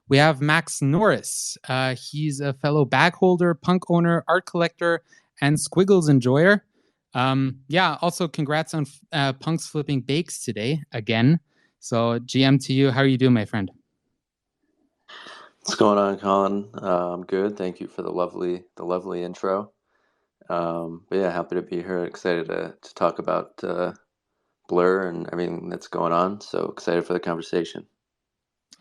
we have Max Norris. He's a fellow bag holder, punk owner, art collector, and squiggles enjoyer. Also congrats on Punks flipping bakes today again. So GM to you. How are you doing, my friend? What's going on, Colin? I'm good. Thank you for the lovely intro. But yeah, happy to be here. Excited to talk about Blur and everything that's going on. So excited for the conversation.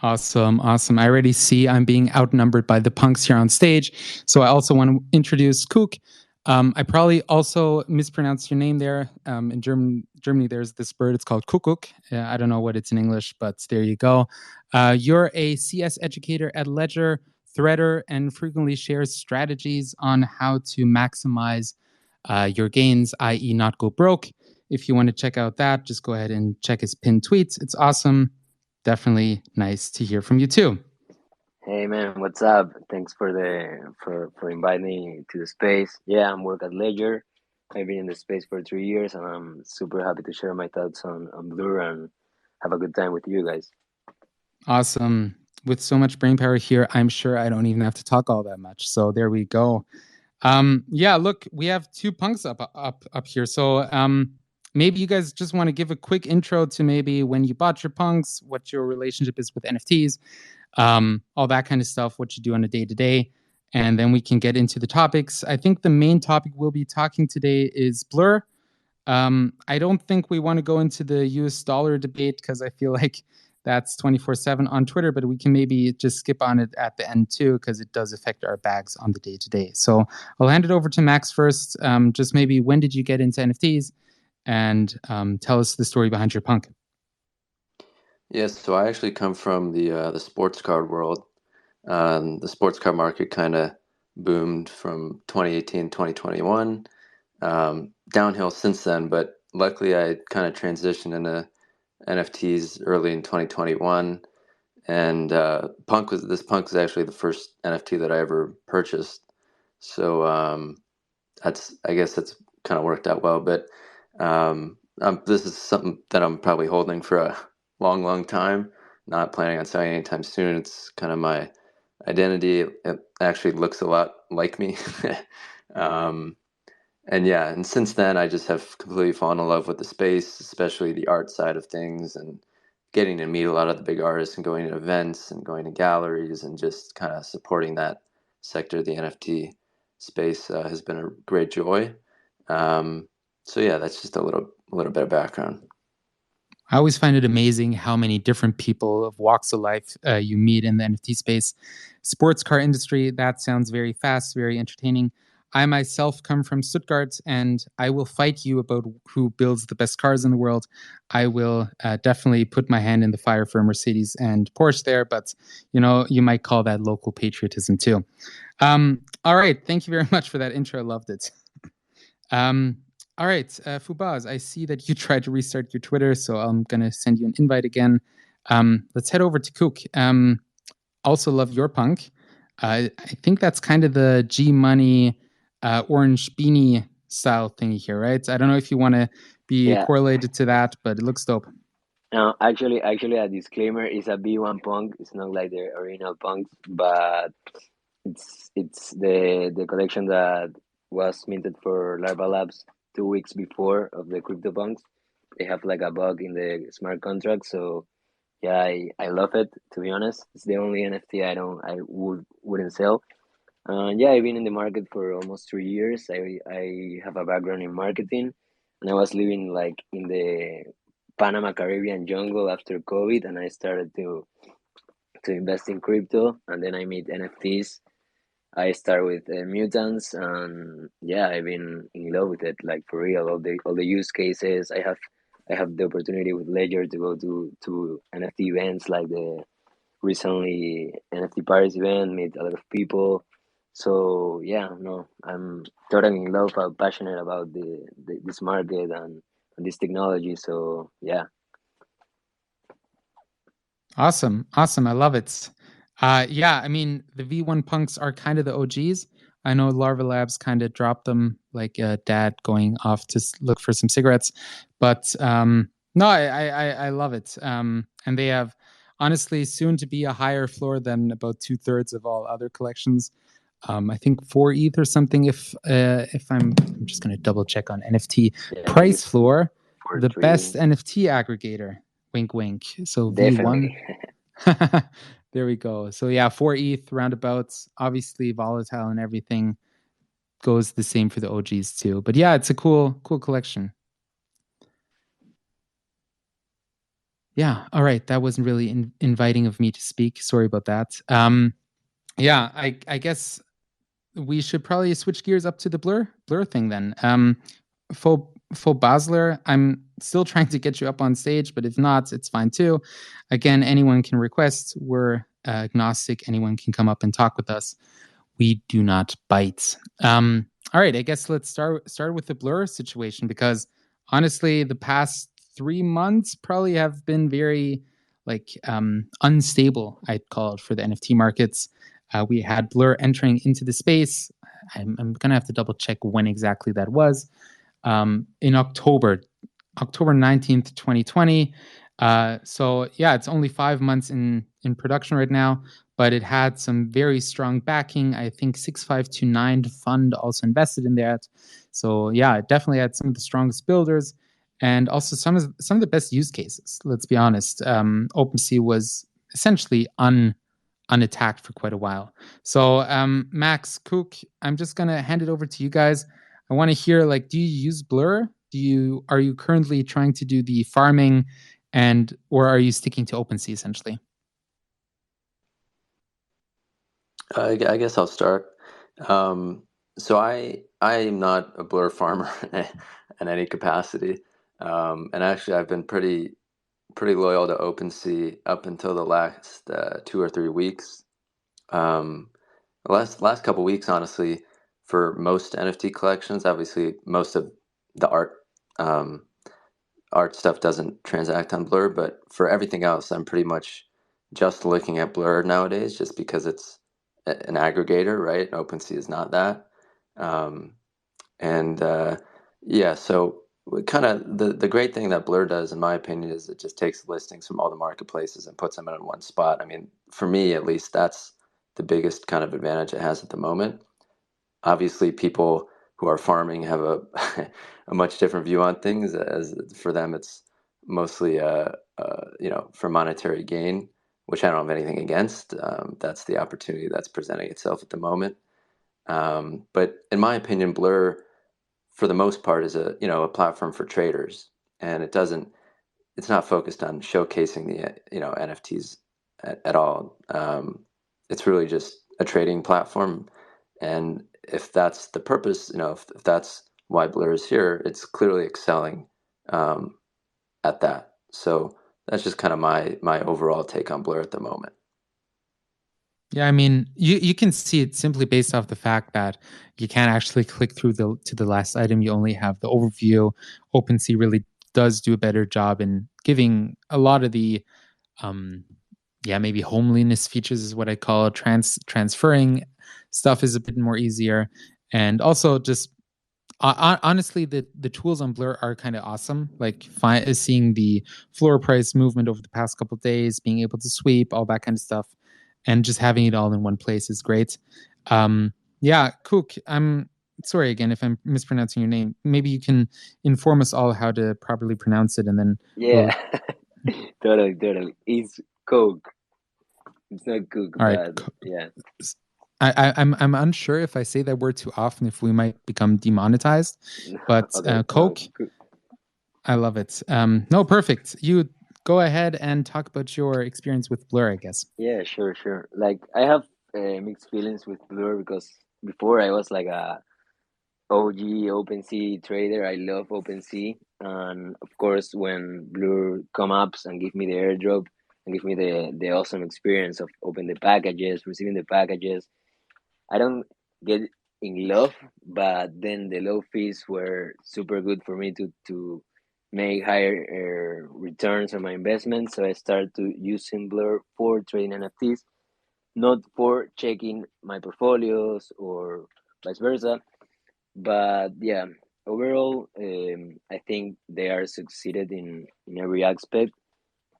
Awesome. I already see I'm being outnumbered by the punks here on stage. So I also want to introduce Kook. I probably also mispronounced your name there. In Germany, there's this bird. It's called Kuckuck. I don't know what it's in English, but there you go. You're a CS educator at Ledger, threader, and frequently shares strategies on how to maximize your gains, i.e. not go broke. If you want to check out that, just go ahead and check his pinned tweets. It's awesome. Definitely nice to hear from you too. Hey man, what's up? Thanks for inviting me to the space. Yeah, I'm work at Ledger. I've been in the space for 3 years, and I'm super happy to share my thoughts on Blur and have a good time with you guys. Awesome. With so much brain power here, I'm sure I don't even have to talk all that much. So there we go. Look, we have two punks up here. So maybe you guys just want to give a quick intro to maybe when you bought your punks, what your relationship is with NFTs, all that kind of stuff, what you do on a day-to-day, and then we can get into the topics. I think the main topic we'll be talking today is Blur. I don't think we want to go into the US dollar debate because I feel like that's 24/7 on Twitter, but we can maybe just skip on it at the end too, because it does affect our bags on the day-to-day. So I'll hand it over to Max first. Just maybe when did you get into NFTs? And tell us the story behind your punk. Yes, so I actually come from the sports card world. The sports card market kind of boomed from 2018, 2021. Downhill since then, but luckily I kind of transitioned into NFTs early in 2021, and punk was actually the first NFT that I ever purchased. So I guess that's kind of worked out well. But this is something that I'm probably holding for a long time. Not planning on selling anytime soon. It's kind of my identity. It actually looks a lot like me. And since then, I just have completely fallen in love with the space, especially the art side of things, and getting to meet a lot of the big artists and going to events and going to galleries and just kind of supporting that sector of the NFT space has been a great joy. That's just a little bit of background. I always find it amazing how many different people of walks of life you meet in the NFT space. Sports car industry, that sounds very fast, very entertaining. I myself come from Stuttgart, and I will fight you about who builds the best cars in the world. I will definitely put my hand in the fire for Mercedes and Porsche there, but you might call that local patriotism too. All right, thank you very much for that intro. I loved it. All right, Fubaz, I see that you tried to restart your Twitter, so I'm going to send you an invite again. Let's head over to Kook. Also love your punk. I think that's kind of the G-Money orange beanie style thingy here, right? I don't know if you want to be correlated to that, but it looks dope. No, actually, a disclaimer is a B1 punk. It's not like the original punks, but it's the collection that was minted for Larva Labs 2 weeks before of the CryptoPunks. They have like a bug in the smart contract, so yeah, I love it, to be honest. It's the only NFT I wouldn't sell. I've been in the market for almost 3 years. I have a background in marketing, and I was living like in the Panama Caribbean jungle after COVID, and I started to invest in crypto, and then I made NFTs. I start with mutants, and I've been in love with it, like for real. All the use cases. I have the opportunity with Ledger to go to NFT events like the recently NFT Paris event, meet a lot of people. So I'm totally in love. I'm passionate about this market and this technology. So yeah. Awesome. I love it. I mean, the V1 punks are kind of the OGs. I know Larva Labs kind of dropped them, like dad going off to look for some cigarettes. But no, I love it. And they have honestly soon to be a higher floor than about 2/3 of all other collections. I think 4 ETH or something. If I'm just going to double check on NFT Price Floor, the best NFT aggregator. Wink, wink. So V1. Definitely. There we go. So yeah, 4 ETH roundabouts. Obviously volatile and everything. Goes the same for the OGs too. But yeah, it's a cool collection. Yeah. All right. That wasn't really inviting of me to speak. Sorry about that. Yeah, I guess we should probably switch gears up to the blur thing then. Full Basler, I'm still trying to get you up on stage, but if not, it's fine too. Again, anyone can request. We're agnostic. Anyone can come up and talk with us. We do not bite. All right, I guess let's start with the blur situation, because honestly, the past 3 months probably have been very unstable, I'd call it, for the NFT markets. We had Blur entering into the space. I'm going to have to double check when exactly that was. In October 19th, 2020. So yeah, it's only 5 months in production right now, but it had some very strong backing. I think 6529 fund also invested in that. So yeah, it definitely had some of the strongest builders and also some of the best use cases. Let's be honest. OpenSea was essentially unattacked for quite a while. So Max, Cook, I'm just gonna hand it over to you guys. I want to hear, do you use Blur? Are you currently trying to do the farming, or are you sticking to OpenSea essentially? I guess I'll start. So I'm not a Blur farmer in any capacity, and actually I've been pretty loyal to OpenSea up until the last 2 or 3 weeks. The last couple weeks, honestly, for most NFT collections, obviously most of the art stuff doesn't transact on Blur, but for everything else, I'm pretty much just looking at Blur nowadays, just because it's an aggregator, right? OpenSea is not that. Um, and yeah, so kind of the great thing that Blur does, in my opinion, is it just takes listings from all the marketplaces and puts them in one spot. I mean, for me at least, that's the biggest kind of advantage it has at the moment. Obviously, people who are farming have a a much different view on things. As for them, it's mostly for monetary gain, which I don't have anything against. That's the opportunity that's presenting itself at the moment. But in my opinion, Blur, for the most part, is a platform for traders, and it's not focused on showcasing the NFTs at all. It's really just a trading platform, and if that's the purpose, if that's why Blur is here, it's clearly excelling at that. So that's just kind of my overall take on Blur at the moment. Yeah, I mean, you can see it simply based off the fact that you can't actually click through to the last item. You only have the overview. OpenSea really does do a better job in giving a lot of the maybe homeliness features is what I call it. Transferring stuff is a bit more easier, and also just honestly, the tools on Blur are kind of awesome. Seeing the floor price movement over the past couple of days, being able to sweep, all that kind of stuff, and just having it all in one place is great. Yeah, Cook, I'm sorry again if I'm mispronouncing your name. Maybe you can inform us all how to properly pronounce it, and then Yeah, totally. It's Coke. It's not Cook, all right. but yeah. I'm unsure if I say that word too often if we might become demonetized, but Okay, Coke, I love it. No, perfect. You go ahead and talk about your experience with Blur, I guess. Yeah, sure. Like I have mixed feelings with Blur because before I was like a OG OpenSea trader. I love OpenSea, and of course, when Blur come up and give me the airdrop and give me the awesome experience of open the packages, receiving the packages, I don't get in love, but then the low fees were super good for me to make higher returns on my investment. So I started to using Blur for trading NFTs, not for checking my portfolios or vice versa. But yeah, overall, I think they are succeeded in every aspect.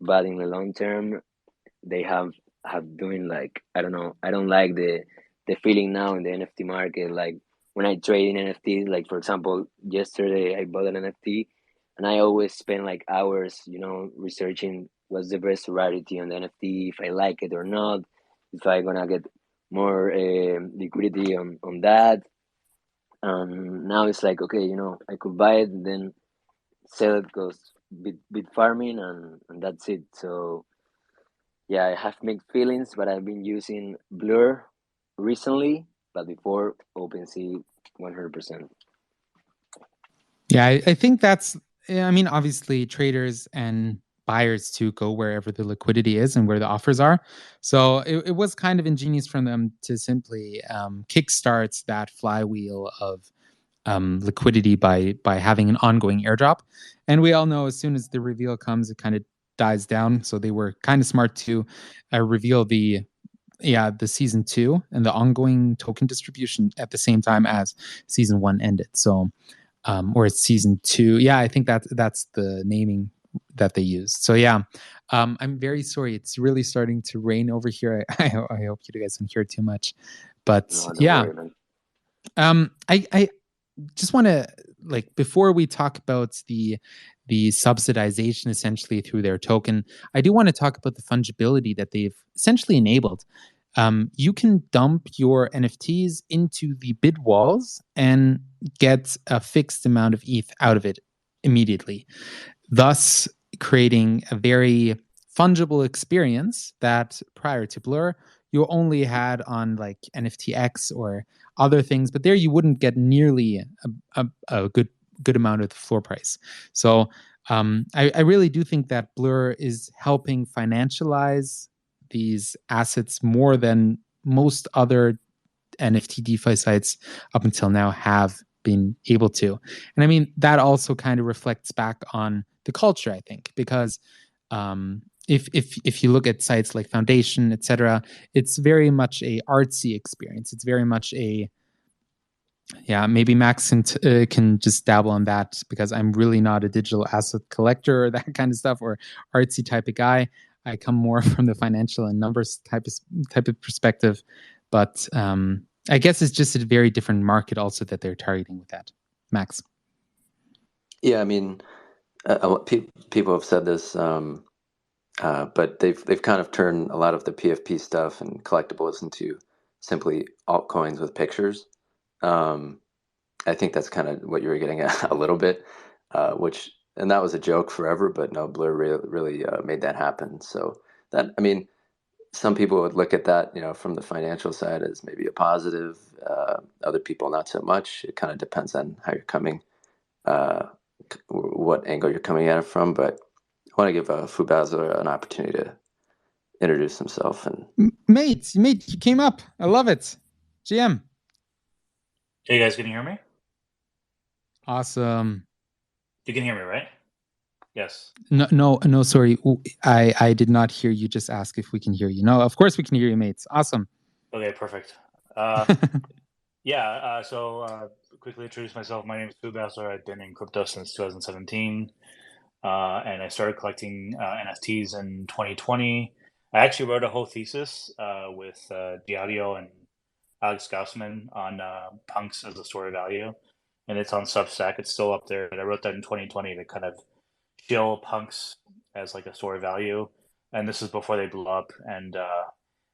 But in the long term, they have doing like, I don't know. I don't like the feeling now in the NFT market. Like when I trade in NFTs, like for example, yesterday I bought an NFT, and I always spend like hours, researching what's the best rarity on the NFT, if I like it or not, if I gonna get more liquidity on that. Now it's like, okay, I could buy it and then sell it, goes bit farming, and that's it. So yeah, I have mixed feelings, but I've been using Blur recently, but before OpenSea 100%. Yeah, I think that's, I mean, obviously traders and buyers too go wherever the liquidity is and where the offers are. So it was kind of ingenious from them to simply kickstart that flywheel of liquidity by having an ongoing airdrop. And we all know as soon as the reveal comes, it kind of dies down. So they were kind of smart to reveal the season 2 and the ongoing token distribution at the same time as season 1 ended. So or it's season 2. Yeah, I think that's the naming that they used. So yeah, I'm very sorry. It's really starting to rain over here. I hope you guys don't hear too much, but No, don't yeah, worry, man. I just want to, like, before we talk about the subsidization essentially through their token, I do want to talk about the fungibility that they've essentially enabled. You can dump your NFTs into the bid walls and get a fixed amount of ETH out of it immediately, thus creating a very fungible experience that prior to Blur you only had on like NFTX or other things, but there you wouldn't get nearly a good amount of the floor price. So I really do think that Blur is helping financialize these assets more than most other NFT DeFi sites up until now have been able to. And I mean, that also kind of reflects back on the culture, I think, because if you look at sites like Foundation, etc., it's very much a artsy experience. It's very much a, yeah, maybe Max can just dabble on that because I'm really not a digital asset collector or that kind of stuff or artsy type of guy. I come more from the financial and numbers type of perspective, but I guess it's just a very different market also that they're targeting with that. Max. Yeah, I mean, people have said this, but they've kind of turned a lot of the PFP stuff and collectibles into simply altcoins with pictures. Um, I think that's kind of what you were getting at a little bit, and that was a joke forever, but no, Blur really made that happen. So that, I mean, some people would look at that, from the financial side as maybe a positive. Other people not so much. It kind of depends on how you're coming, uh, what angle you're coming at it from. But I want to give Fubaza an opportunity to introduce himself. And Mate, you came up. I love it. GM. Hey guys, can you hear me? Awesome. You can hear me, right? Yes. No, sorry. I did not hear you just ask if we can hear you. No, of course we can hear you, mates. Awesome. Okay, perfect. Yeah, so quickly introduce myself. My name is Fubaza. I've been in crypto since 2017, and I started collecting NFTs in 2020. I actually wrote a whole thesis with Diadio and Alex Gaussman on punks as a store of value, and it's on Substack. It's still up there, but I wrote that in 2020 to kind of shill punks as like a store of value, and this is before they blew up. And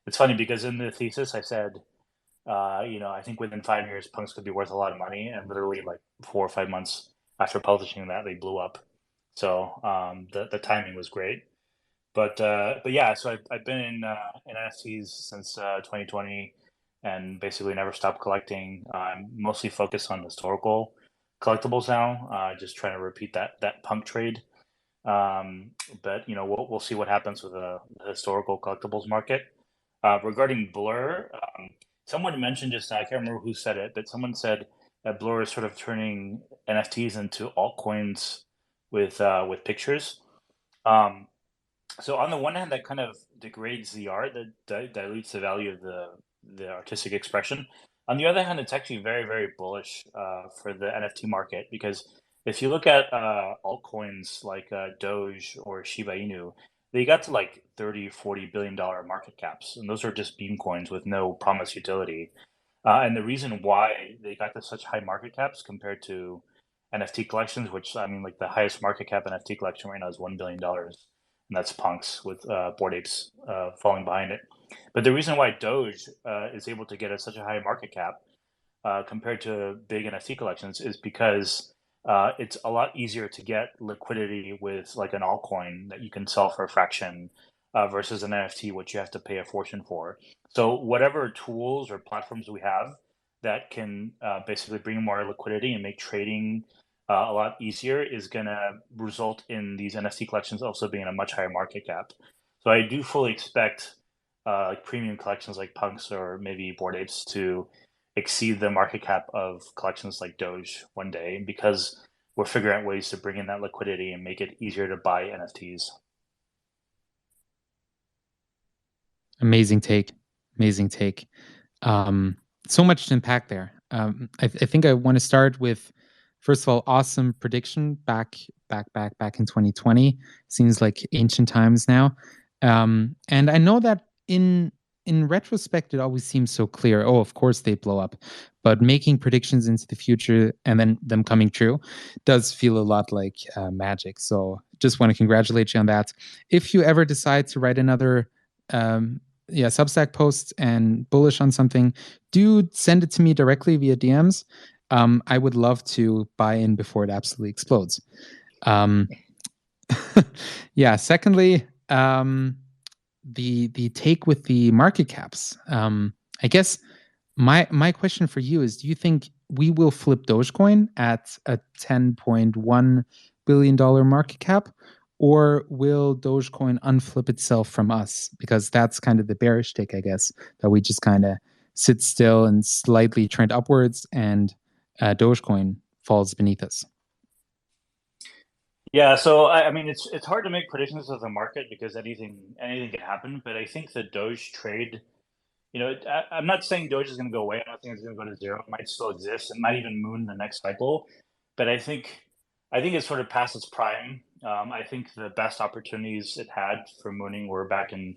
it's funny because in the thesis I said, I think within 5 years punks could be worth a lot of money, and literally like 4 or 5 months after publishing that, they blew up. So the timing was great. But yeah, so I've been in NFTs since 2020, and basically never stopped collecting. I'm mostly focused on historical collectibles now, just trying to repeat that punk trade. But we'll see what happens with the historical collectibles market. Regarding Blur, someone mentioned just now, I can't remember who said it, but someone said that Blur is sort of turning NFTs into altcoins with pictures. Um, so on the one hand, that kind of degrades the art, that dilutes the value of the artistic expression. On the other hand, it's actually very, very bullish for the NFT market, because if you look at altcoins like Doge or Shiba Inu, they got to like 30, $40 billion market caps, and those are just beam coins with no promised utility. And the reason why they got to such high market caps compared to NFT collections, which I mean, like the highest market cap NFT collection right now is $1 billion, and that's Punks with Bored Apes falling behind it. But the reason why Doge is able to get at such a high market cap compared to big NFT collections is because it's a lot easier to get liquidity with like an altcoin that you can sell for a fraction versus an NFT, which you have to pay a fortune for. So whatever tools or platforms we have that can basically bring more liquidity and make trading a lot easier is going to result in these NFT collections also being a much higher market cap. So I do fully expect like premium collections like Punks or maybe Bored Apes to exceed the market cap of collections like Doge one day because we're figuring out ways to bring in that liquidity and make it easier to buy NFTs. Amazing take. Amazing take. So much to unpack there. I think I want to start with, first of all, awesome prediction back in 2020. Seems like ancient times now. And I know that in retrospect, it always seems so clear. Oh, of course they blow up. But making predictions into the future and then them coming true does feel a lot like magic. So just want to congratulate you on that. If you ever decide to write another Substack post and bullish on something, do send it to me directly via DMs. I would love to buy in before it absolutely explodes. Secondly, the take with the market caps. I guess my question for you is: do you think we will flip Dogecoin at a $10.1 billion market cap, or will Dogecoin unflip itself from us? Because that's kind of the bearish take, I guess, that we just kind of sit still and slightly trend upwards, and Dogecoin falls beneath us. Yeah, so I mean, it's hard to make predictions of the market because anything can happen. But I think the Doge trade, I'm not saying Doge is going to go away. I don't think it's going to go to zero. It might still exist. It might even moon the next cycle. But I think it's sort of past its prime. I think the best opportunities it had for mooning were back in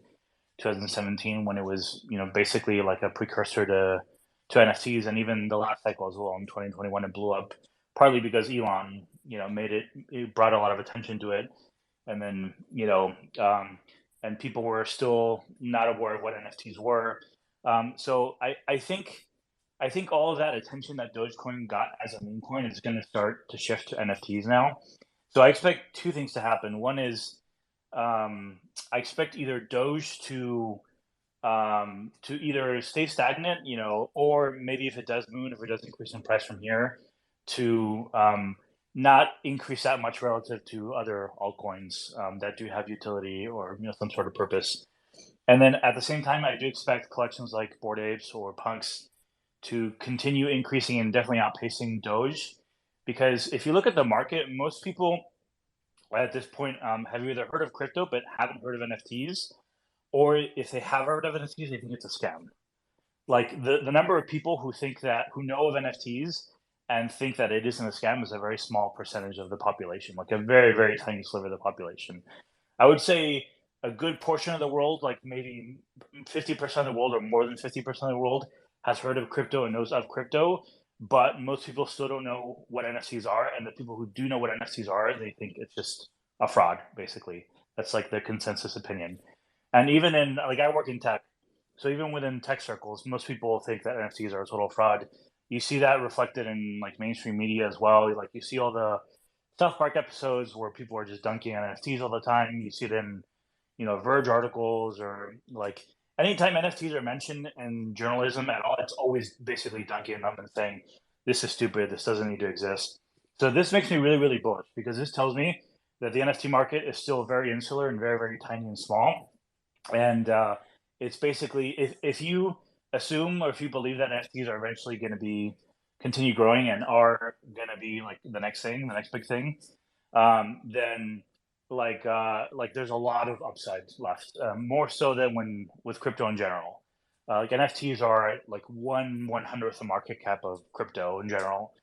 2017 when it was, basically like a precursor to NFTs, and even the last cycle as well in 2021 it blew up partly because Elon, it brought a lot of attention to it, and then and people were still not aware of what NFTs were. So I think all of that attention that Dogecoin got as a meme coin is going to start to shift to NFTs now. So I expect two things to happen. One is I expect either Doge to either stay stagnant, or maybe if it does increase in price from here, to not increase that much relative to other altcoins that do have utility or some sort of purpose. And then at the same time, I do expect collections like Bored Apes or Punks to continue increasing and definitely outpacing Doge, because if you look at the market, most people at this point have either heard of crypto but haven't heard of NFTs, or if they have heard of NFTs, they think it's a scam. Like the number of people who know of NFTs and think that it isn't a scam is a very small percentage of the population, like a very, very tiny sliver of the population. I would say a good portion of the world, like maybe 50% of the world or more than 50% of the world, has heard of crypto and knows of crypto, but most people still don't know what NFTs are. And the people who do know what NFTs are, they think it's just a fraud, basically. That's like the consensus opinion. And even I work in tech, so even within tech circles, most people think that NFTs are a total fraud. You see that reflected in like mainstream media as well. Like you see all the South Park episodes where people are just dunking on NFTs all the time. You see it in, Verge articles, or like anytime NFTs are mentioned in journalism at all, it's always basically dunking on them and saying, this is stupid, this doesn't need to exist. So this makes me really, really bullish, because this tells me that the NFT market is still very insular and very, very tiny and small. And it's basically, if you assume or if you believe that NFTs are eventually going to continue growing and are going to be like the next big thing, then there's a lot of upside left, more so than with crypto in general. Like NFTs are like 1/100th the market cap of crypto in general.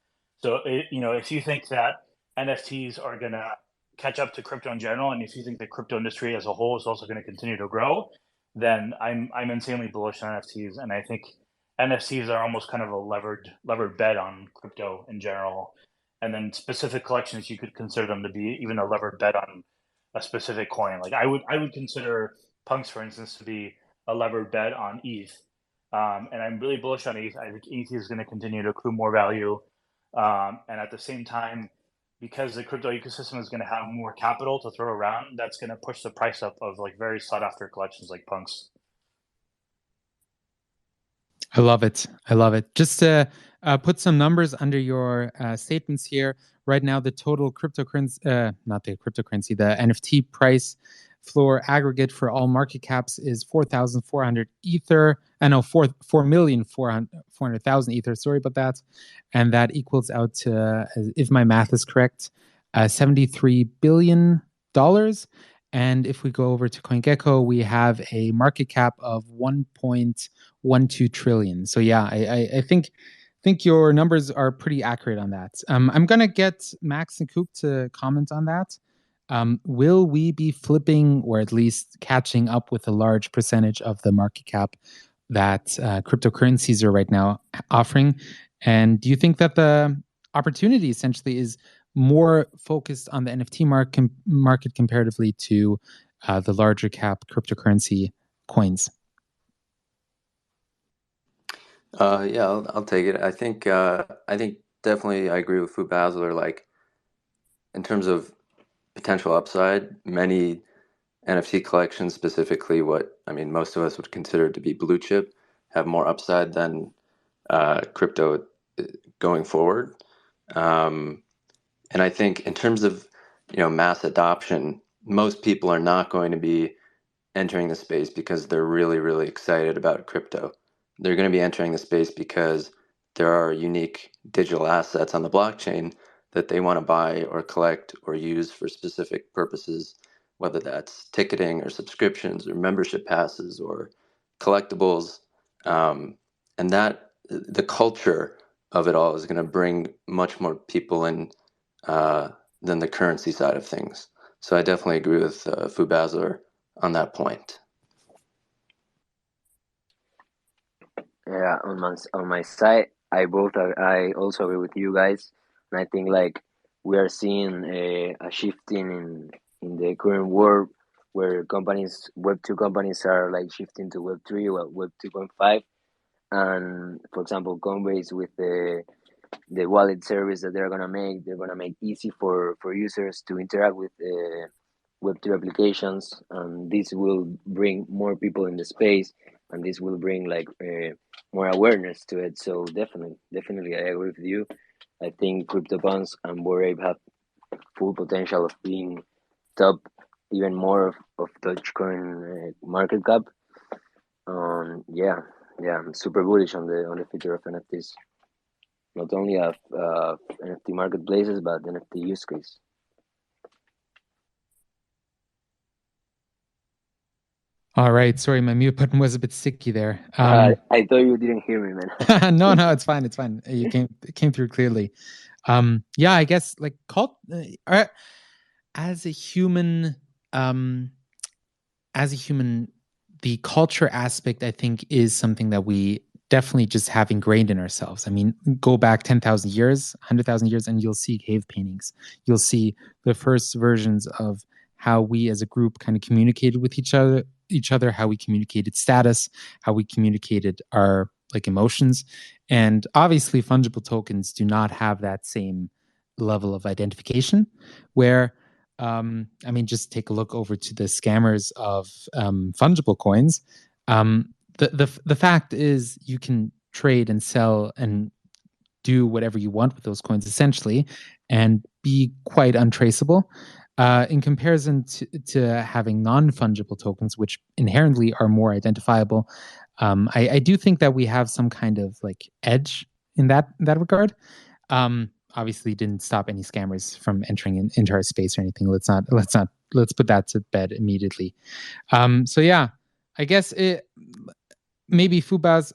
So if you think that NFTs are gonna catch up to crypto in general, and if you think the crypto industry as a whole is also going to continue to grow, then I'm insanely bullish on NFTs, and I think NFTs are almost kind of a levered bet on crypto in general, and then specific collections you could consider them to be even a levered bet on a specific coin. Like I would consider punks, for instance, to be a levered bet on ETH, and I'm really bullish on ETH. I think ETH is going to continue to accrue more value, and at the same time, because the crypto ecosystem is going to have more capital to throw around, that's going to push the price up of like very sought after collections like punks. I love it. I love it. Just to put some numbers under your statements here. Right now, the total cryptocurrency, not the cryptocurrency, the NFT price floor aggregate for all market caps is 4,400 Ether. No, 4,400,000 Ether. Sorry about that. And that equals out to, if my math is correct, $73 billion. And if we go over to CoinGecko, we have a market cap of 1.12 trillion. So yeah, I think your numbers are pretty accurate on that. I'm gonna get Max and Coop to comment on that. Will we be flipping or at least catching up with a large percentage of the market cap that cryptocurrencies are right now offering? And do you think that the opportunity essentially is more focused on the NFT market comparatively to the larger cap cryptocurrency coins? Yeah, I'll take it. I think definitely I agree with Fu Basler. Like in terms of potential upside, many NFT collections, specifically what most of us would consider to be blue chip, have more upside than crypto going forward. And I think in terms of mass adoption, most people are not going to be entering the space because they're really, really excited about crypto. They're going to be entering the space because there are unique digital assets on the blockchain that they want to buy or collect or use for specific purposes, whether that's ticketing or subscriptions or membership passes or collectibles. And that the culture of it all is going to bring much more people in than the currency side of things. So I definitely agree with Fu Basler on that point. Yeah, on my side, I also agree with you guys, and I think like we are seeing a shifting in the current world where Web2 companies are like shifting to Web3 or Web 2.5, and for example, Coinbase with the wallet service that they're gonna make easy for users to interact with Web2 applications, and this will bring more people in the space, and this will bring like more awareness to it. So definitely, I agree with you. I think CryptoPunks and Bored Ape have full potential of being top, even more of Dogecoin market cap. Yeah, I'm super bullish on the future of NFTs, not only of NFT marketplaces but NFT use case. All right. Sorry, my mute button was a bit sticky there. I thought you didn't hear me, man. No, it's fine. It's fine. It came through clearly. Yeah, I guess like as a human, the culture aspect, I think, is something that we definitely just have ingrained in ourselves. I mean, go back 10,000 years, 100,000 years, and you'll see cave paintings. You'll see the first versions of how we as a group kind of communicated with each other, how we communicated status, how we communicated our like emotions. And obviously fungible tokens do not have that same level of identification where just take a look over to the scammers of fungible coins. The fact is you can trade and sell and do whatever you want with those coins essentially and be quite untraceable. In comparison to having non-fungible tokens, which inherently are more identifiable, I do think that we have some kind of like edge in that regard. Obviously, didn't stop any scammers from entering into our space or anything. Let's put that to bed immediately. So yeah, I guess maybe Fubaz,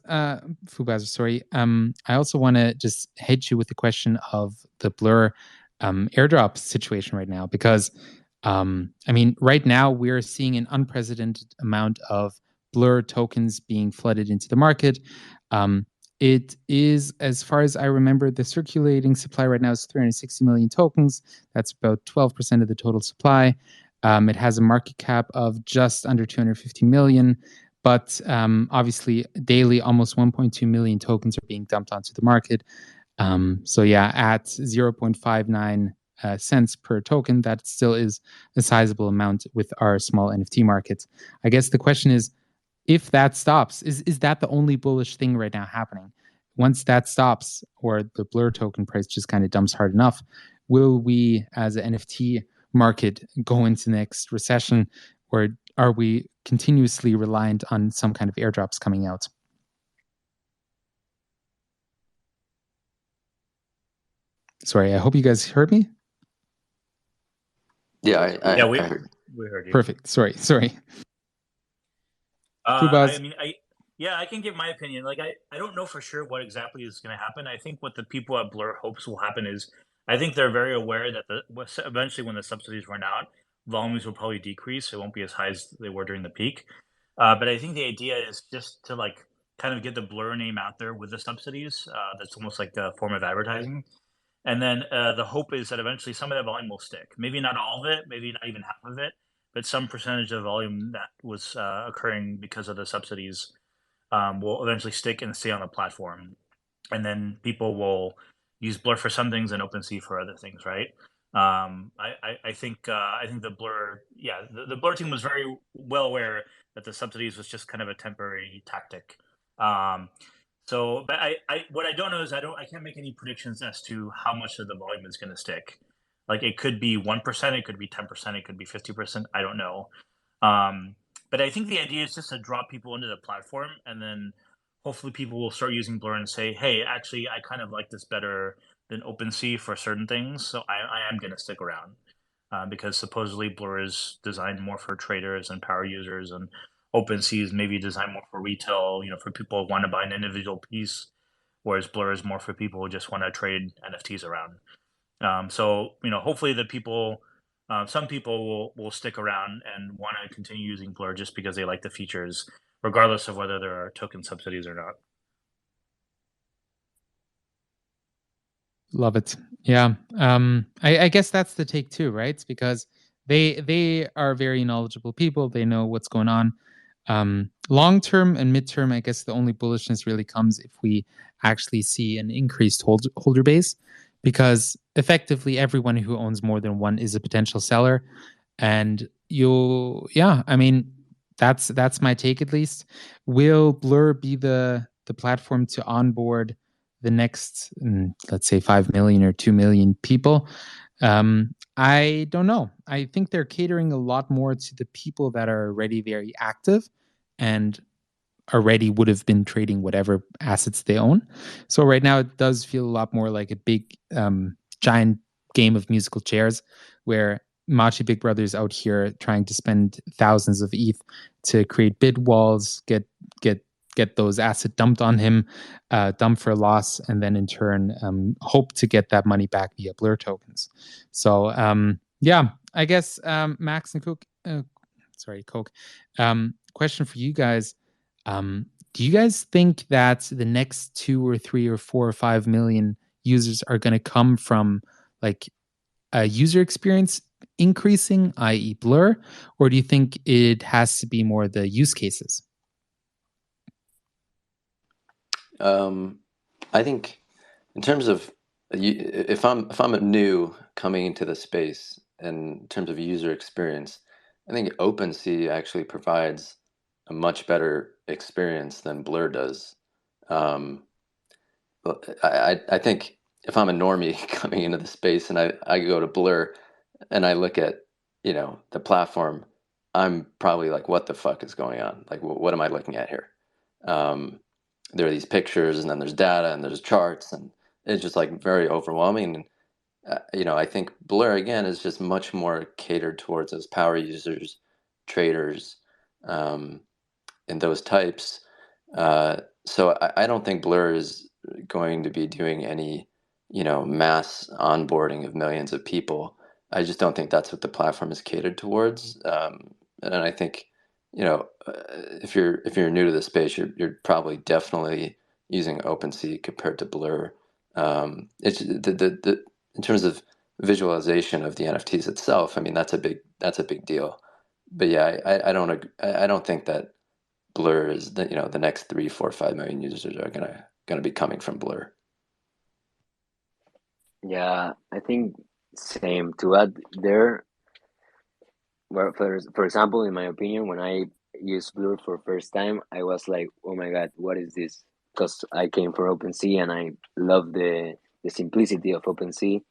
sorry. I also want to just hit you with the question of the blur airdrop situation right now, because right now we're seeing an unprecedented amount of Blur tokens being flooded into the market. It is, as far as I remember, the circulating supply right now is 360 million tokens. That's about 12% of the total supply. It has a market cap of just under 250 million, but obviously daily almost 1.2 million tokens are being dumped onto the market. So yeah, at 0.59 cents per token, that still is a sizable amount with our small NFT market. I guess the question is, if that stops, is that the only bullish thing right now happening? Once that stops, or the Blur token price just kind of dumps hard enough, will we as an NFT market go into the next recession, or are we continuously reliant on some kind of airdrops coming out? Sorry, I hope you guys heard me. Yeah, we heard. heard you. Perfect. Sorry. I can give my opinion. Like, I don't know for sure what exactly is going to happen. I think what the people at Blur hopes will happen is, I think they're very aware that eventually when the subsidies run out, volumes will probably decrease. It won't be as high as they were during the peak. But I think the idea is just to like kind of get the Blur name out there with the subsidies. That's almost like a form of advertising. And then the hope is that eventually some of that volume will stick. Maybe not all of it, maybe not even half of it, but some percentage of volume that was occurring because of the subsidies will eventually stick and stay on the platform. And then people will use Blur for some things and OpenSea for other things, right? I think the Blur, the Blur team was very well aware that the subsidies was just kind of a temporary tactic. But what I don't know is I can't make any predictions as to how much of the volume is going to stick. Like, it could be 1%, it could be 10%, it could be 50%. I don't know. But I think the idea is just to drop people into the platform, and then hopefully people will start using Blur and say, hey, actually, I kind of like this better than OpenSea for certain things, so I am going to stick around. Because supposedly Blur is designed more for traders and power users, and OpenSea is maybe designed more for retail, for people who want to buy an individual piece, whereas Blur is more for people who just want to trade NFTs around. So hopefully the people, some people will stick around and want to continue using Blur just because they like the features, regardless of whether there are token subsidies or not. Love it. Yeah. I guess that's the take too, right? It's because they are very knowledgeable people. They know what's going on. Long term and midterm, I guess the only bullishness really comes if we actually see an increased holder base, because effectively everyone who owns more than one is a potential seller. And that's my take at least. Will Blur be the platform to onboard the next, let's say, 5 million or 2 million people? I don't know. I think they're catering a lot more to the people that are already very active and already would have been trading whatever assets they own. So right now it does feel a lot more like a big, giant game of musical chairs, where Machi Big Brother's out here trying to spend thousands of ETH to create bid walls, get those assets dumped on him, dump for a loss, and then in turn hope to get that money back via Blur tokens. So I guess Max and Coke, question for you guys. Do you guys think that the next 2 or 3 or 4 or 5 million users are going to come from like a user experience increasing, i.e. Blur, or do you think it has to be more the use cases? I think in terms of if I'm a new coming into the space, in terms of user experience, I think OpenSea actually provides a much better experience than Blur does. I think if I'm a normie coming into the space and I go to Blur and I look at the platform, I'm probably like, what the fuck is going on? Like, what am I looking at here? There are these pictures, and then there's data, and there's charts, and it's just like very overwhelming. And I think Blur again is just much more catered towards those power users, traders, and those types. So I don't think Blur is going to be doing any mass onboarding of millions of people. I just don't think that's what the platform is catered towards. And I think, if you're new to the space, you're probably definitely using OpenSea compared to Blur. It's the in terms of visualization of the NFTs itself. I mean, that's a big deal. But yeah, I don't think that Blur is the next 3, 4, 5 million users are gonna be coming from Blur. Yeah, I think same. To add there, well, for example, in my opinion, when I used Blur for first time, I was like, "Oh my God, what is this?" Because I came from OpenSea and I love the simplicity of OpenSea,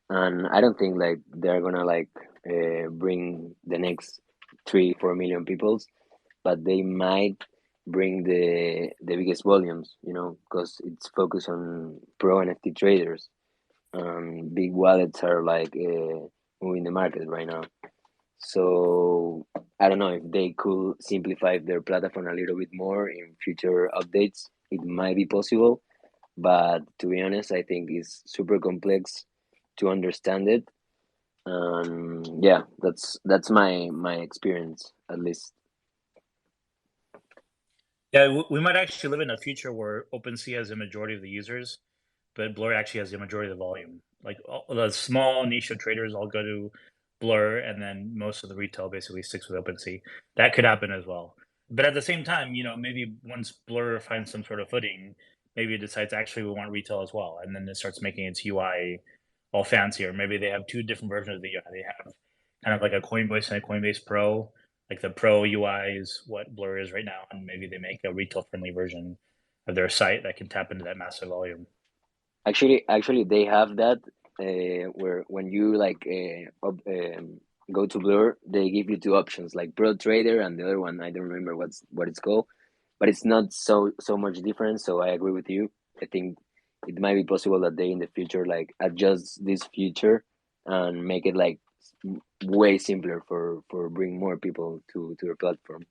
and I don't think like they're gonna like bring the next 3, 4 million peoples, but they might bring the biggest volumes, because it's focused on pro NFT traders. Big wallets are like moving the market right now. So I don't know if they could simplify their platform a little bit more in future updates. It might be possible, but to be honest, I think it's super complex to understand it. Yeah, that's my experience at least. Yeah, we might actually live in a future where OpenSea has the majority of the users, but Blur actually has the majority of the volume. Like the small niche of traders all go to Blur, and then most of the retail basically sticks with OpenSea. That could happen as well. But at the same time, maybe once Blur finds some sort of footing, maybe it decides actually we want retail as well, and then it starts making its UI all fancier. Maybe they have two different versions of the UI. They have kind of like a Coinbase and a Coinbase Pro. Like the Pro UI is what Blur is right now, and maybe they make a retail friendly version of their site that can tap into that massive volume. Actually, they have that where when you like go to Blur, they give you two options, like Pro Trader and the other one. I don't remember what it's called, but it's not so much different. So I agree with you. I think it might be possible that they in the future like adjust this feature and make it like way simpler for bring more people to their platform.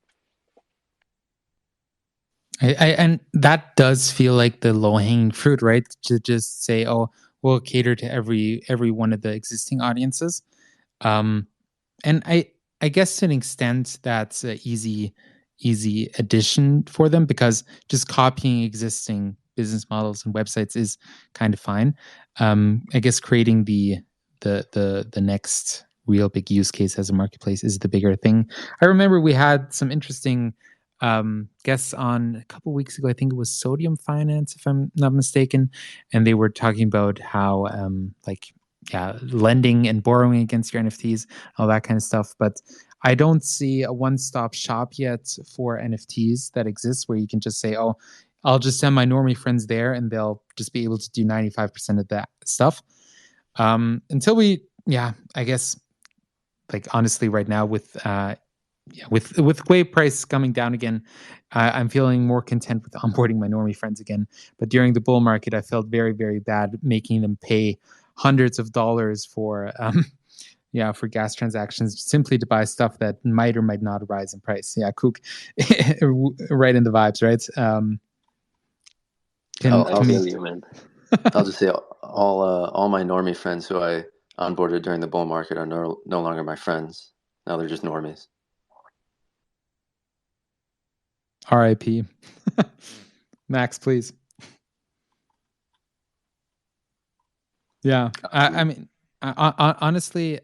And that does feel like the low hanging fruit, right? To just say, oh, we'll cater to every one of the existing audiences. Um, and I guess to an extent that's an easy addition for them, because just copying existing business models and websites is kind of fine. I guess creating the next real big use case as a marketplace is the bigger thing. I remember we had some interesting guests on a couple weeks ago. I think it was Sodium Finance, if I'm not mistaken, and they were talking about how lending and borrowing against your NFTs, all that kind of stuff. But I don't see a one-stop shop yet for NFTs that exists where you can just say, oh, I'll just send my normie friends there and they'll just be able to do 95% of that stuff. Until I guess, like, honestly, right now with wave price coming down again, I'm feeling more content with onboarding my normie friends again. But during the bull market, I felt very, very bad making them pay hundreds of dollars for for gas transactions simply to buy stuff that might or might not rise in price. Yeah, Kook, right in the vibes, right? I feel you, man. I'll just say all my normie friends who I onboarded during the bull market are no longer my friends. Now they're just normies. R.I.P. Max, please. Yeah, I mean, honestly,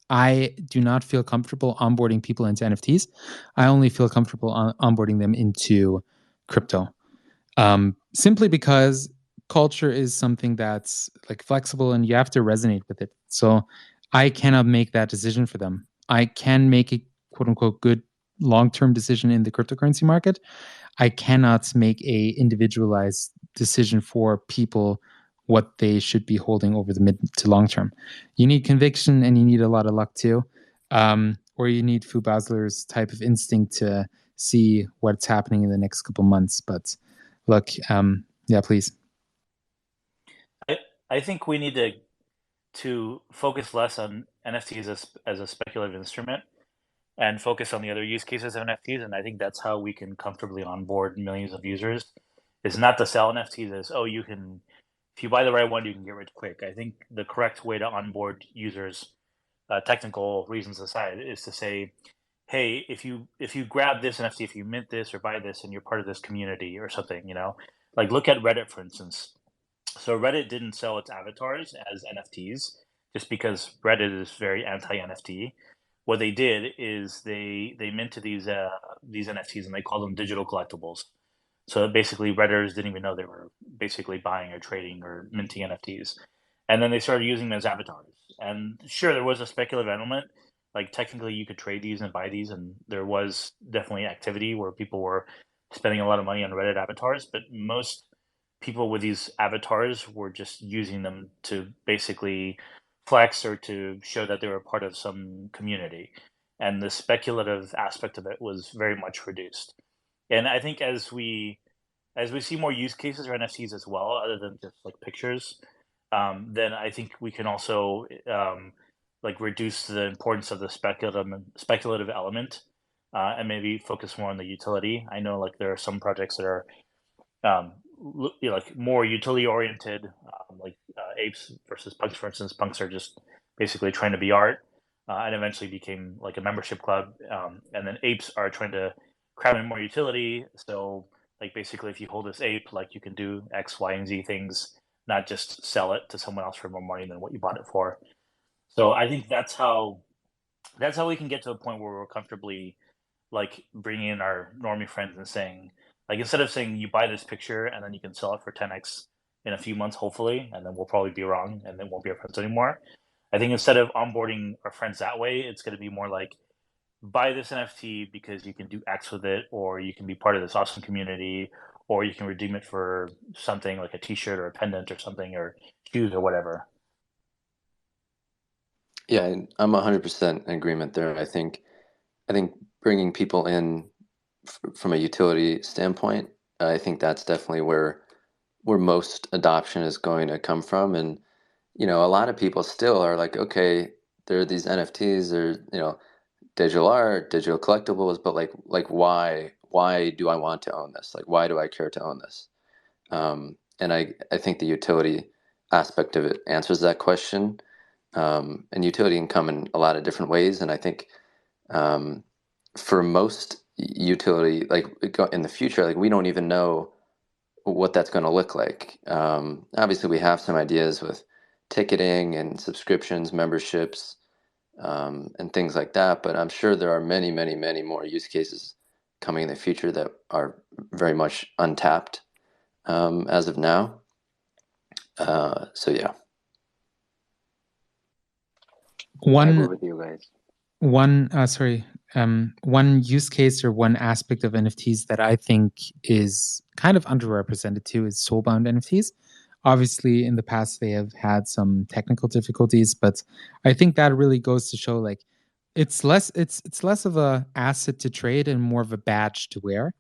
I do not feel comfortable onboarding people into NFTs. I only feel comfortable onboarding them into crypto, simply because culture is something that's like flexible and you have to resonate with it. So I cannot make that decision for them. I can make a quote unquote good long-term decision in the cryptocurrency market. I cannot make a individualized decision for people what they should be holding over the mid to long term. You need conviction and you need a lot of luck too. Or you need Fu Basler's type of instinct to see what's happening in the next couple months. But look, please. I think we need to focus less on NFTs as a speculative instrument and focus on the other use cases of NFTs. And I think that's how we can comfortably onboard millions of users. Is not to sell NFTs as, oh, you can if you buy the right one, you can get rich quick. I think the correct way to onboard users, technical reasons aside, is to say, hey, if you grab this NFT, if you mint this or buy this, and you're part of this community or something, like look at Reddit, for instance. So Reddit didn't sell its avatars as NFTs just because Reddit is very anti NFT. What they did is they minted these NFTs and they call them digital collectibles. So basically, Redditors didn't even know they were basically buying or trading or minting NFTs, and then they started using them as avatars. And sure, there was a speculative element. Like technically, you could trade these and buy these, and there was definitely activity where people were spending a lot of money on Reddit avatars. But most people with these avatars were just using them to basically flex or to show that they were part of some community. And the speculative aspect of it was very much reduced. And I think as we see more use cases for NFTs as well, other than just like pictures, then I think we can also like reduce the importance of the speculative element, and maybe focus more on the utility. I know like there are some projects that are like more utility oriented, like apes versus punks. For instance, punks are just basically trying to be art, and eventually became like a membership club. And then apes are trying to crowd in more utility. So like basically, if you hold this ape, like you can do X, Y, and Z things, not just sell it to someone else for more money than what you bought it for. So I think that's how we can get to a point where we're comfortably like bringing in our normie friends and saying, like, instead of saying you buy this picture and then you can sell it for 10x in a few months, hopefully, and then we'll probably be wrong and then won't be our friends anymore. I think instead of onboarding our friends that way, it's going to be more like buy this NFT because you can do X with it, or you can be part of this awesome community, or you can redeem it for something like a T-shirt or a pendant or something, or shoes or whatever. Yeah, I'm 100% in agreement there. I think bringing people in from a utility standpoint, I think that's definitely where most adoption is going to come from. And a lot of people still are like, okay, there are these NFTs, or digital art, digital collectibles, but like why do I want to own this? Like, why do I care to own this? And I think the utility aspect of it answers that question. And utility can come in a lot of different ways. And I think um, for most utility, like in the future, like we don't even know what that's going to look like. Obviously, we have some ideas with ticketing and subscriptions, memberships, and things like that. But I'm sure there are many, many, many more use cases coming in the future that are very much untapped as of now. So yeah. I agree One with you guys. one use case or one aspect of NFTs that I think is kind of underrepresented too is soulbound NFTs. Obviously, in the past they have had some technical difficulties, but I think that really goes to show like it's less of a asset to trade and more of a badge to wear,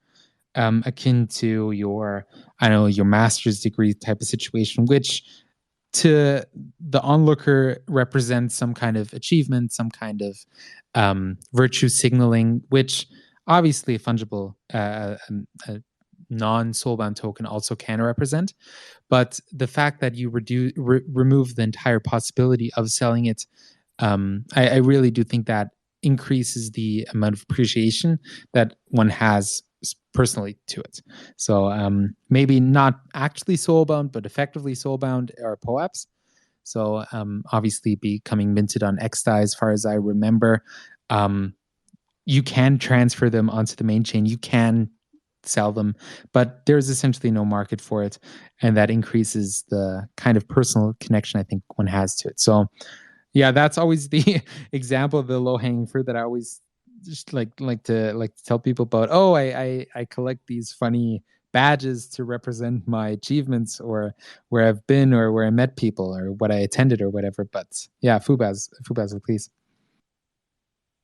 akin to your, I don't know, your master's degree type of situation, which to the onlooker represents some kind of achievement, some kind of virtue signaling, which obviously a fungible, a non-soulbound token also can represent. But the fact that you remove the entire possibility of selling it, I really do think that increases the amount of appreciation that one has personally to it. So maybe not actually soulbound, but effectively soulbound are POAPs. So obviously becoming minted on XDAI, as far as I remember. You can transfer them onto the main chain. You can sell them, but there's essentially no market for it. And that increases the kind of personal connection I think one has to it. So yeah, that's always the example of the low hanging fruit that I always just like to tell people about. Oh, I collect these funny badges to represent my achievements or where I've been or where I met people or what I attended or whatever. But yeah, Fubaz, please.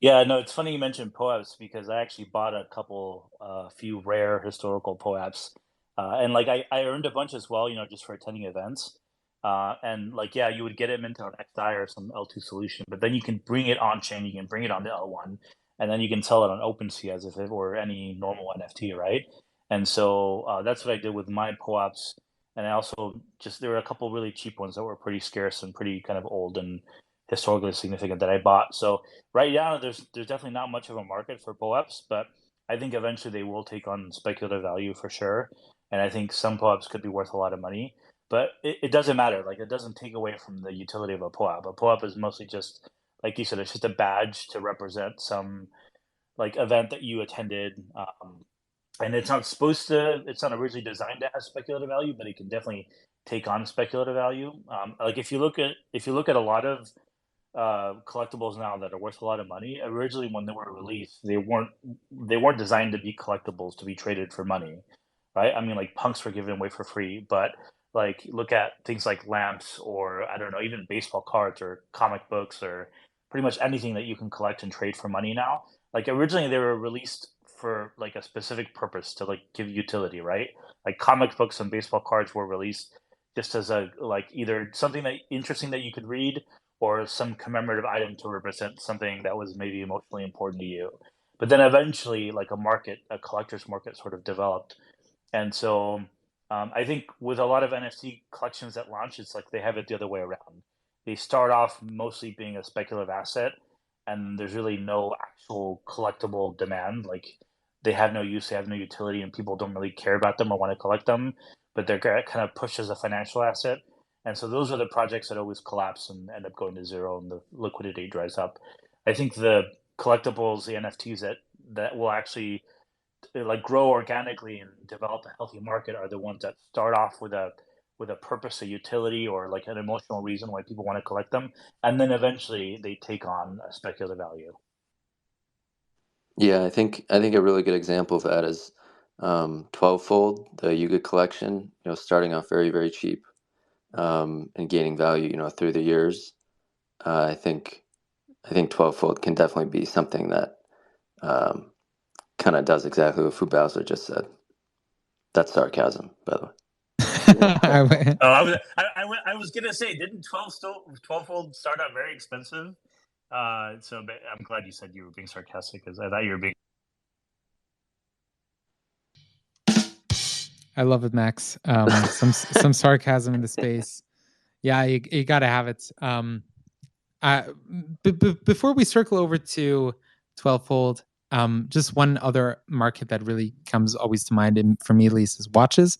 Yeah, no, it's funny you mentioned POAPs because I actually bought a couple, few rare historical POAPs, and like I earned a bunch as well, just for attending events. And like, yeah, you would get it minted on XI or some L2 solution, but then you can bring it on chain, you can bring it on the L1, and then you can sell it on OpenSea as if it were any normal NFT, right? And so that's what I did with my POAPs. And I also there were a couple really cheap ones that were pretty scarce and pretty kind of old and historically significant that I bought. So right now, there's definitely not much of a market for POAPs, but I think eventually they will take on speculative value for sure. And I think some POAPs could be worth a lot of money, but it doesn't matter. Like it doesn't take away from the utility of a POAP. A POAP is mostly just, like you said, it's just a badge to represent some like event that you attended. And it's not originally designed to have speculative value, but it can definitely take on speculative value. Like if you look at a lot of collectibles now that are worth a lot of money, originally when they were released, they weren't designed to be collectibles to be traded for money, right? I mean, like punks were given away for free, but like look at things like lamps, or I don't know, even baseball cards or comic books, or pretty much anything that you can collect and trade for money now. Like originally they were released for like a specific purpose to like give utility, right? Like comic books and baseball cards were released just as a like either something that interesting that you could read, or some commemorative item to represent something that was maybe emotionally important to you. But then eventually, like a collector's market sort of developed. And so I think with a lot of NFT collections that launch, it's like they have it the other way around. They start off mostly being a speculative asset, and there's really no actual collectible demand. Like they have no use, they have no utility, and people don't really care about them or want to collect them, but they're kind of pushed as a financial asset. And so those are the projects that always collapse and end up going to zero, and the liquidity dries up. I think the collectibles, the NFTs that will actually like grow organically and develop a healthy market are the ones that start off with a purpose, a utility, or like an emotional reason why people want to collect them, and then eventually they take on a speculative value. Yeah, I think a really good example of that is 12-fold, the Yuga collection, starting off very, very cheap, and gaining value, through the years. I think 12-fold can definitely be something that um, kind of does exactly what Fubauser just said. That's sarcasm, by the way. Oh, I was gonna say, didn't 12-fold start out very expensive? So I'm glad you said you were being sarcastic, because I thought you were being. I love it, Max. Some sarcasm in the space. Yeah, you got to have it. Before we circle over to 12-fold, just one other market that really comes always to mind, and for me at least, is watches.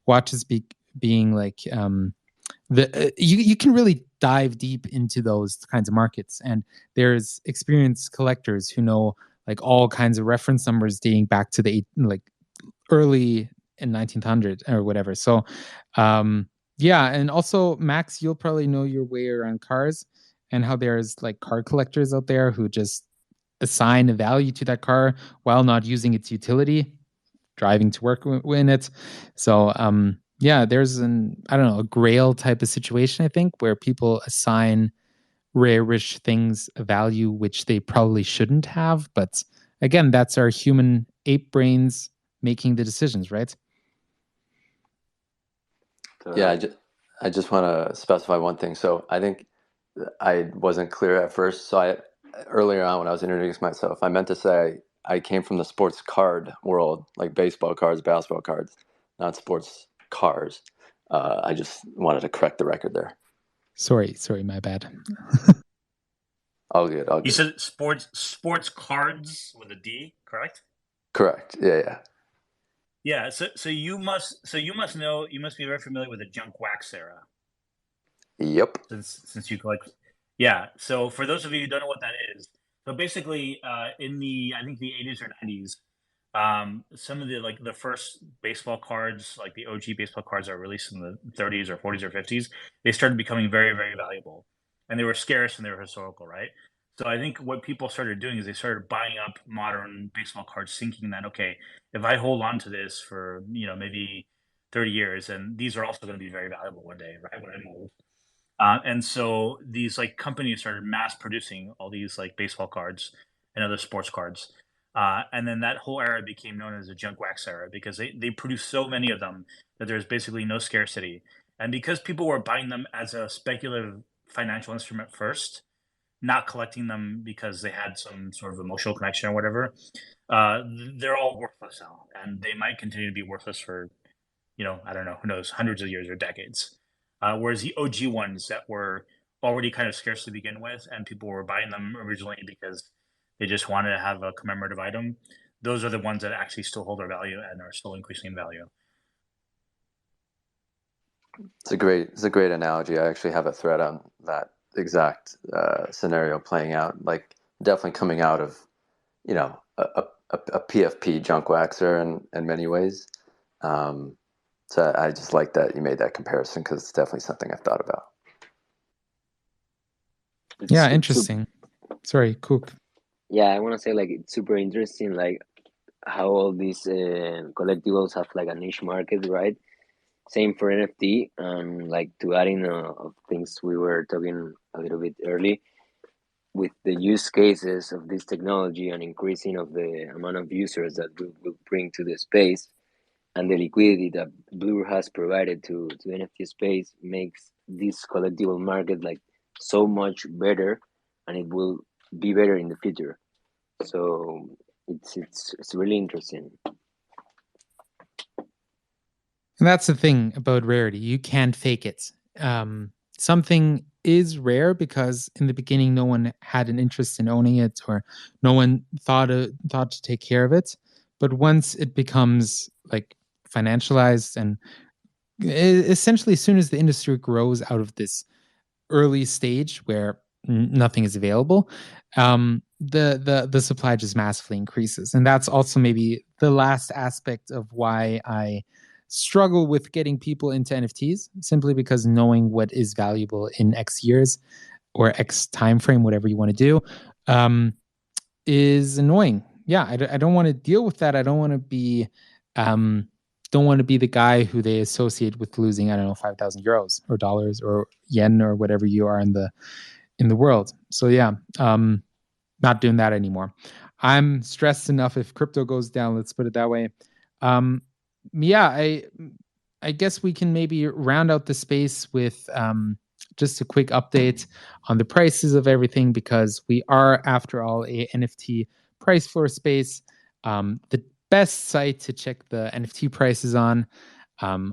Watches being like you can really dive deep into those kinds of markets, and there's experienced collectors who know like all kinds of reference numbers dating back to the early in 1900 or whatever. So yeah, and also Max, you'll probably know your way around cars, and how there's like car collectors out there who just assign a value to that car while not using its utility, driving to work in it. So yeah, there's I don't know, a grail type of situation, I think, where people assign rare-ish things a value which they probably shouldn't have. But again, that's our human ape brains making the decisions, right? Yeah, I just want to specify one thing. So I think I wasn't clear at first. So earlier on when I was introducing myself, I meant to say I came from the sports card world, like baseball cards, basketball cards, not sports cars. I just wanted to correct the record there. Sorry, my bad. All good. You said sports cards with a D, correct? Correct. Yeah. Yeah. So you must know, you must be very familiar with the junk wax era, Yep. since you collect. Yeah. So for those of you who don't know what that is, so basically, in the I think the 80s or 90s, some of the first baseball cards, like the OG baseball cards that were released in the 30s or 40s or 50s, they started becoming very, very valuable, and they were scarce and they were historical, right? So I think what people started doing is they started buying up modern baseball cards, thinking that, okay, if I hold on to this for maybe 30 years, and these are also going to be very valuable one day, right, when I'm old. And so these like companies started mass producing all these like baseball cards and other sports cards. And then that whole era became known as the junk wax era, because they produced so many of them that there's basically no scarcity. And because people were buying them as a speculative financial instrument first, not collecting them because they had some sort of emotional connection or whatever, they're all worthless now. And they might continue to be worthless for I don't know, who knows, hundreds of years or decades. Whereas the OG ones that were already kind of scarce to begin with, and people were buying them originally because they just wanted to have a commemorative item, those are the ones that actually still hold their value and are still increasing in value. It's a great analogy. I actually have a thread on that exact scenario playing out. Like definitely coming out of a PFP junk waxer in many ways. So I just like that you made that comparison because it's definitely something I've thought about. Yeah, interesting. Sorry, Cook. Yeah, I want to say like it's super interesting, like how all these collectibles have like a niche market, right? Same for NFT, and like to add in of things we were talking a little bit early with the use cases of this technology and increasing of the amount of users that will bring to the space, and the liquidity that Blur has provided to NFT space makes this collectible market like so much better, and it will be better in the future. So it's really interesting. And that's the thing about rarity. You can't fake it. Something is rare because in the beginning, no one had an interest in owning it, or no one thought to take care of it. But once it becomes like financialized, and essentially, as soon as the industry grows out of this early stage where nothing is available, the supply just massively increases, and that's also maybe the last aspect of why I struggle with getting people into NFTs, simply because knowing what is valuable in X years or X time frame, whatever you want to do, is annoying. Yeah, I don't want to deal with that. I don't want to be the guy who they associate with losing, I don't know, 5,000 euros or dollars or yen or whatever you are in the world. So yeah, not doing that anymore. I'm stressed enough if crypto goes down. Let's put it that way. Yeah, I guess we can maybe round out the space with just a quick update on the prices of everything, because we are, after all, a NFT price floor space. The best site to check the NFT prices on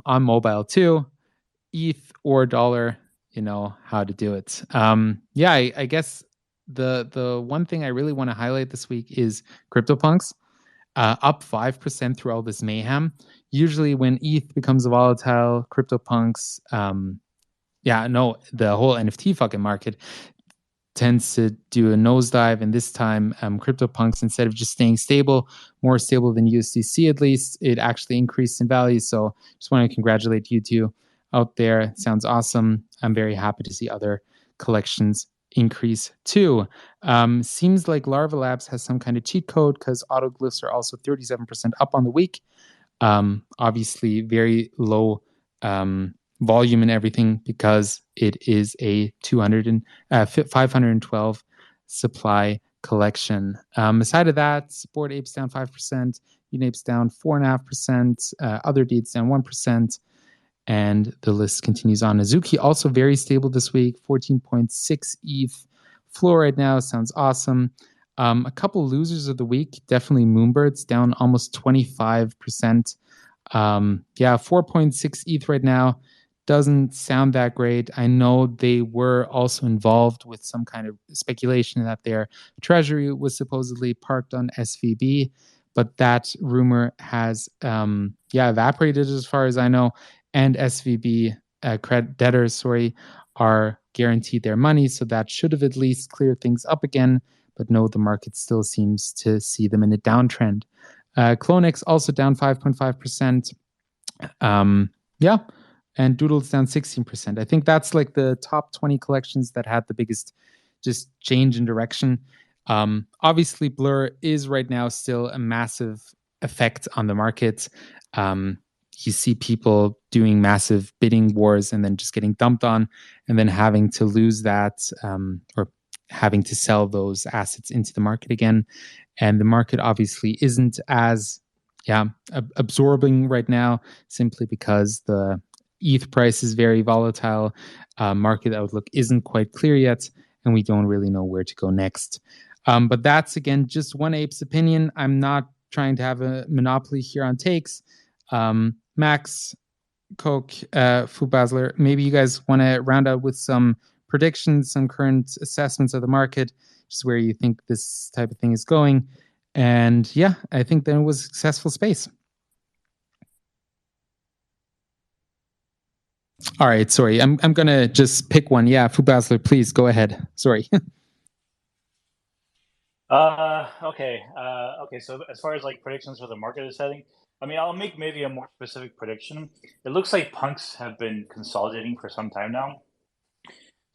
mobile too, ETH or dollar. You know how to do it. Yeah, I guess the one thing I really want to highlight this week is CryptoPunks. Up 5% through all this mayhem. Usually when ETH becomes volatile, CryptoPunks, the whole NFT fucking market tends to do a nosedive. And this time, CryptoPunks, instead of just staying stable, more stable than USDC at least, it actually increased in value. So just want to congratulate you two out there. It sounds awesome. I'm very happy to see other collections increase too. Seems like Larva Labs has some kind of cheat code, because autoglyphs are also 37% up on the week. Obviously very low volume and everything, because it is a 512 supply collection. Aside of that, Support Apes down 5%, Unapes down 4.5%, other deeds down 1%. And the list continues on. Azuki also very stable this week, 14.6 ETH floor right now. Sounds awesome. A couple losers of the week, definitely Moonbirds, down almost 25%. 4.6 ETH right now. Doesn't sound that great. I know they were also involved with some kind of speculation that their treasury was supposedly parked on SVB, but that rumor has evaporated as far as I know. And SVB debtors, are guaranteed their money, so that should have at least cleared things up again. But no, the market still seems to see them in a downtrend. Clonex also down 5.5%. And Doodle's down 16%. I think that's like the top 20 collections that had the biggest just change in direction. Obviously, Blur is right now still a massive effect on the market. You see people doing massive bidding wars and then just getting dumped on, and then having to lose that, or having to sell those assets into the market again. And the market obviously isn't as absorbing right now, simply because the ETH price is very volatile. Market outlook isn't quite clear yet, and we don't really know where to go next. But that's, again, just one ape's opinion. I'm not trying to have a monopoly here on takes. Max, Coke, Fu Basler, maybe you guys want to round out with some predictions, some current assessments of the market, just where you think this type of thing is going. And yeah, I think then it was a successful space. All right, sorry, I'm gonna just pick one. Yeah, Fu Basler, please go ahead. Sorry. Okay. Okay. So as far as like predictions for the market is heading, I mean, I'll make maybe a more specific prediction. It looks like punks have been consolidating for some time now.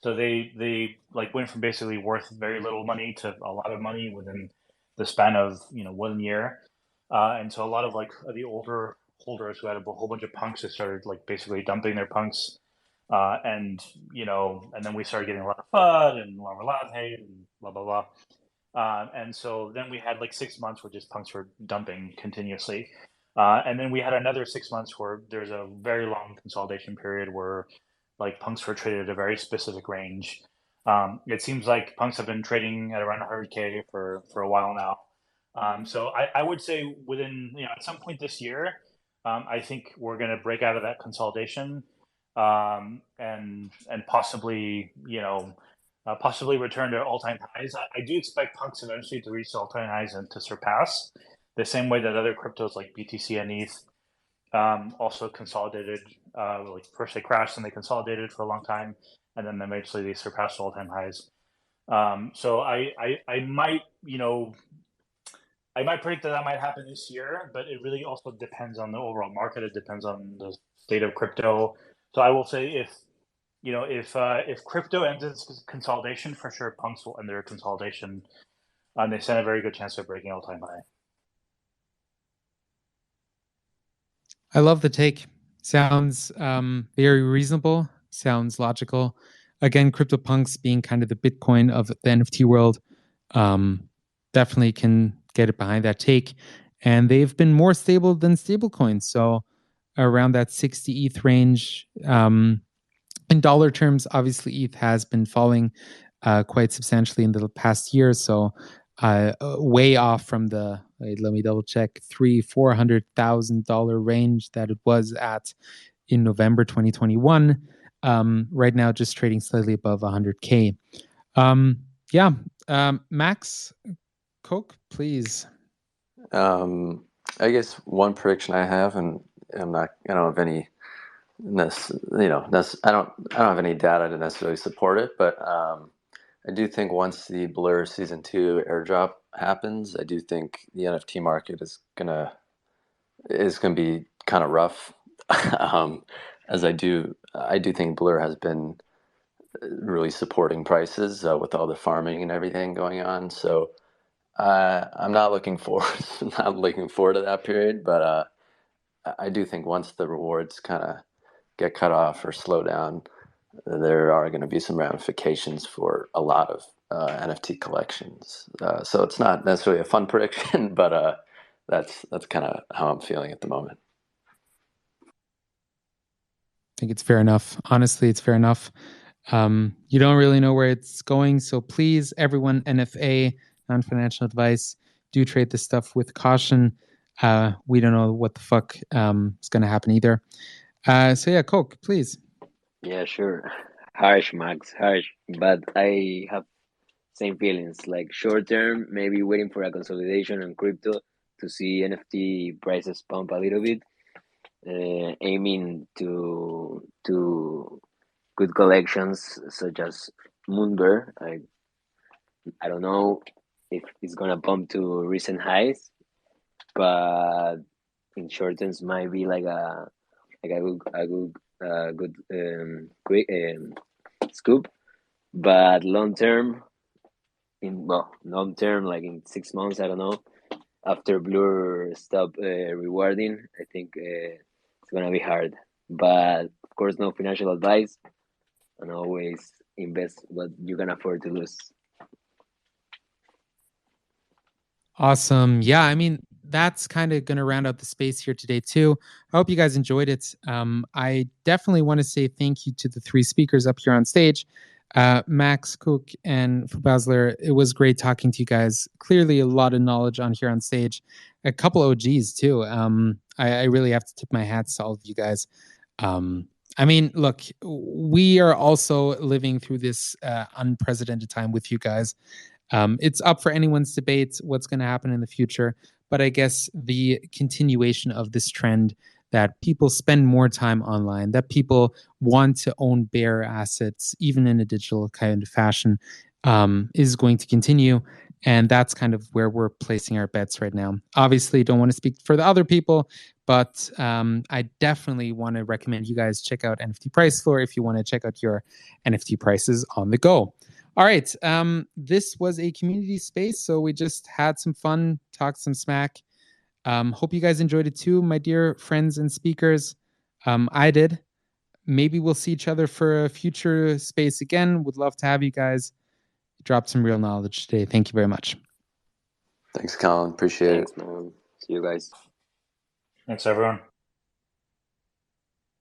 So they like went from basically worth very little money to a lot of money within the span of 1 year, and so a lot of like the older holders who had a whole bunch of punks just started like basically dumping their punks, and then we started getting a lot of FUD and a lot of hate and blah blah blah. And so then we had like 6 months where just punks were dumping continuously. And then we had another 6 months where there's a very long consolidation period where like punks were traded at a very specific range. It seems like punks have been trading at around 100K for a while now. So I would say within, at some point this year, I think we're going to break out of that consolidation, and possibly, possibly return to all-time highs. I do expect punks eventually to reach all-time highs and to surpass the same way that other cryptos like BTC and ETH also consolidated. Like first they crashed and they consolidated for a long time, and then eventually they surpassed all-time highs. So I might, I might predict that might happen this year, but it really also depends on the overall market. It depends on the state of crypto. So I will say if crypto ends its consolidation, for sure, punks will end their consolidation, and they stand a very good chance of breaking all-time high. I love the take. Sounds very reasonable. Sounds logical. Again, CryptoPunks being kind of the Bitcoin of the NFT world, definitely can get it behind that take. And they've been more stable than stablecoins. So around that 60 ETH range. In dollar terms, obviously, ETH has been falling quite substantially in the past year. So way off from the, let me double check, $400,000 range that it was at in November 2021. Right now, just trading slightly above 100K. Max, Coke, please. I guess one prediction I have, and I don't have any, I don't have any data to necessarily support it, but I do think once the Blur Season 2 airdrop happens, I do think the NFT market is gonna be kind of rough. As I do think Blur has been really supporting prices with all the farming and everything going on. So I'm not looking forward to that period, but I do think once the rewards kind of get cut off or slow down, there are going to be some ramifications for a lot of NFT collections. So it's not necessarily a fun prediction, but that's kind of how I'm feeling at the moment. I think it's fair enough. Honestly, it's fair enough. You don't really know where it's going. So please, everyone, NFA, non-financial advice, do trade this stuff with caution. We don't know what the fuck is going to happen either. So yeah, Coke, please. Yeah, sure. Harsh, Max, harsh. But I have same feelings. Like short term, maybe waiting for a consolidation on crypto to see NFT prices pump a little bit. Aiming to good collections such as Moonbear. I don't know if it's gonna bump to recent highs, but in short terms might be like a good quick scoop. But long term, like in 6 months, I don't know. After Blur stop rewarding, I think it's gonna be hard. But of course, no financial advice, and always invest what you can afford to lose. Awesome. Yeah, I mean, that's kind of going to round out the space here today, too. I hope you guys enjoyed it. I definitely want to say thank you to the three speakers up here on stage, Max, Cook, and Basler. It was great talking to you guys. Clearly, a lot of knowledge on here on stage. A couple OGs, too. I really have to tip my hats to all of you guys. I mean, look, we are also living through this unprecedented time with you guys. It's up for anyone's debate what's going to happen in the future. But I guess the continuation of this trend that people spend more time online, that people want to own bare assets, even in a digital kind of fashion, is going to continue. And that's kind of where we're placing our bets right now. Obviously, don't want to speak for the other people, but I definitely want to recommend you guys check out NFT Price Floor if you want to check out your NFT prices on the go. All right. This was a community space, so we just had some fun, talked some smack. Hope you guys enjoyed it too, my dear friends and speakers. I did. Maybe we'll see each other for a future space again. Would love to have you guys drop some real knowledge today. Thank you very much. Thanks, Colin. Appreciate it. Thanks, man. See you guys. Thanks, everyone.